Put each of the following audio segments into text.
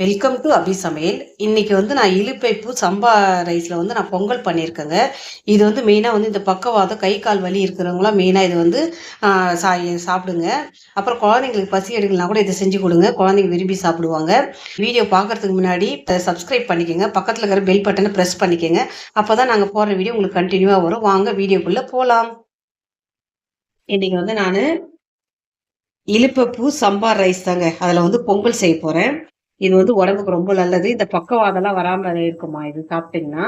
Welcome to அபி சமையல். இன்னைக்கு நான் இலுப்பைப்பூ சம்பா ரைஸ்ல நான் பொங்கல் பண்ணியிருக்கேங்க. இது மெயினாக இந்த பக்கவாதம் கை கால் வலி இருக்கிறவங்களாம் மெயினாக இது சாப்பிடுங்க. அப்புறம் குழந்தைங்களுக்கு பசி எடுக்கலாம் கூட இதை செஞ்சு கொடுங்க, குழந்தைங்க விரும்பி சாப்பிடுவாங்க. வீடியோ பார்க்கறதுக்கு முன்னாடி சப்ஸ்கிரைப் பண்ணிக்கோங்க, பக்கத்தில் இருக்கிற பெல் பட்டனை ப்ரெஸ் பண்ணிக்கோங்க. அப்போ தான் நாங்கள் போடுற வீடியோ உங்களுக்கு கண்டினியூவாக வரும். வாங்க வீடியோக்குள்ளே போகலாம். இன்னைக்கு நான் இலுப்பைப்பூ சம்பார் ரைஸ் தாங்க, அதில் பொங்கல் செய்ய போகிறேன். இது உடம்புக்கு ரொம்ப நல்லது. இந்த பக்கவாதெல்லாம் வராம இருக்குமா இது சாப்பிட்டீங்கன்னா.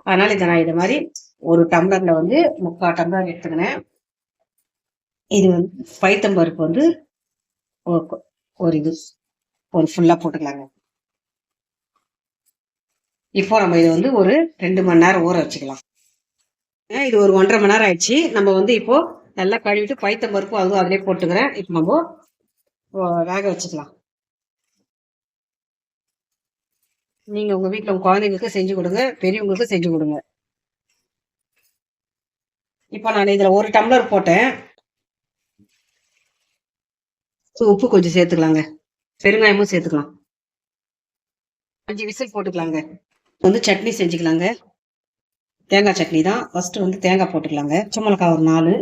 அதனால இதை நான் இது மாதிரி ஒரு டம்ளர்ல 3/4 டம்ளர் எடுத்துக்கினேன். இது பைத்தம்பருப்பு ஒரு இது ஒரு ஃபுல்லா போட்டுக்கலாங்க. இப்போ நம்ம இது ஒரு 2 மணி நேரம் ஊற வச்சுக்கலாம். இது ஒரு 1.5 மணி நேரம் ஆயிடுச்சு. நம்ம இப்போ நல்லா கழுவிட்டு பைத்தம்பருப்பு அதுவும் அதிலே போட்டுக்கிறேன். இப்போ நம்ம வேக வச்சுக்கலாம். நீங்க உங்க வீட்டுல உங்க குழந்தைங்களுக்கு செஞ்சு கொடுங்க, பெரியவங்களுக்கு செஞ்சு கொடுங்க. இப்ப நான் இதுல 1 டம்ளர் போட்டேன். உப்பு கொஞ்சம் சேர்த்துக்கலாங்க, பெருங்காயமும் சேர்த்துக்கலாம். 5 விசில் போட்டுக்கலாங்க. சட்னி செஞ்சுக்கலாங்க. தேங்காய் சட்னி தான். ஃபர்ஸ்ட் தேங்காய் போட்டுக்கலாங்க. பச்சை மிளகாய் ஒரு 4,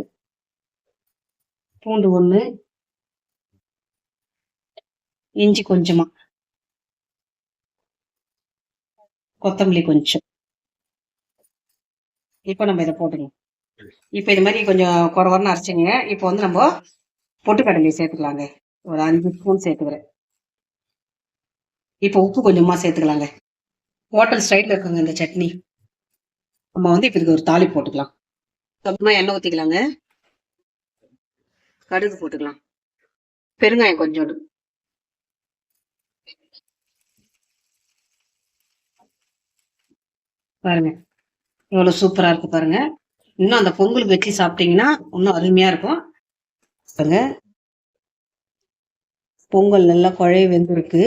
பூண்டு 1, இஞ்சி கொஞ்சமா, கொத்தமல்லி கொஞ்சம். இப்போ நம்ம இதை போட்டுக்கலாம். இப்போ இது மாதிரி கொஞ்சம் குறவரன்னு அரைச்சிங்க. இப்போ நம்ம பொட்டுக்கடலையை சேர்த்துக்கலாங்க. ஒரு 5 ஸ்பூன் சேர்த்துக்கிறேன். இப்போ உப்பு கொஞ்சமா சேர்த்துக்கலாங்க. ஹோட்டல் ஸ்டைலில் இருக்குங்க இந்த சட்னி. நம்ம இப்போ இதுக்கு ஒரு தாளி போட்டுக்கலாம். அப்புறமா எண்ணெய் ஊற்றிக்கலாங்க. கடுகு போட்டுக்கலாம். பெருங்காயம் கொஞ்சோண்டு. பாருங்க எவ்வளவு சூப்பரா இருக்கு பாருங்க. இன்னும் அந்த பொங்கலுக்கு வச்சு சாப்பிட்டீங்கன்னா இன்னும் அருமையா இருக்கும். பொங்கல் நல்லா குழைய வெந்திருக்கு.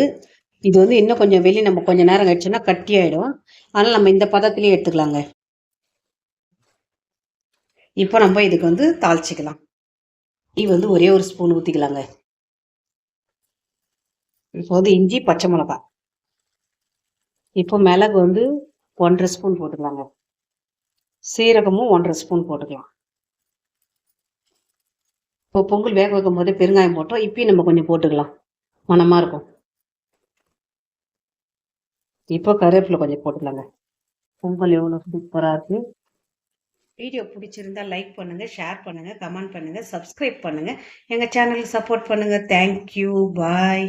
இது இன்னும் கொஞ்சம் நம்ம கொஞ்ச நேரம் கழிச்சோன்னா கட்டி ஆயிடும். அதனால நம்ம இந்த பதத்திலேயே எடுத்துக்கலாங்க. இப்போ நம்ம இதுக்கு தாளிச்சிக்கலாம். இது ஒரே ஒரு ஸ்பூன் ஊற்றிக்கலாங்க. இப்போ இஞ்சி பச்சை மிளகாய். இப்போ மிளகு 1.5 ஸ்பூன் போட்டுக்கலாங்க. சீரகமும் 1.5 ஸ்பூன் போட்டுக்கலாம். இப்போ பொங்கல் வேக வைக்கும் போதே பெருங்காயம் போட்டோம். இப்பயும் நம்ம கொஞ்சம் போட்டுக்கலாம், மனமா இருக்கும். இப்போ கருவேப்பிலை கொஞ்சம் போட்டுக்கலாங்க. பொங்கல் எவ்வளோ சூப்பராக இருக்கு. வீடியோ பிடிச்சிருந்தா லைக் பண்ணுங்க, ஷேர் பண்ணுங்க, கமெண்ட் பண்ணுங்க, சப்ஸ்கிரைப் பண்ணுங்க, எங்கள் சேனலுக்கு சப்போர்ட் பண்ணுங்க. தேங்க்யூ, பாய்.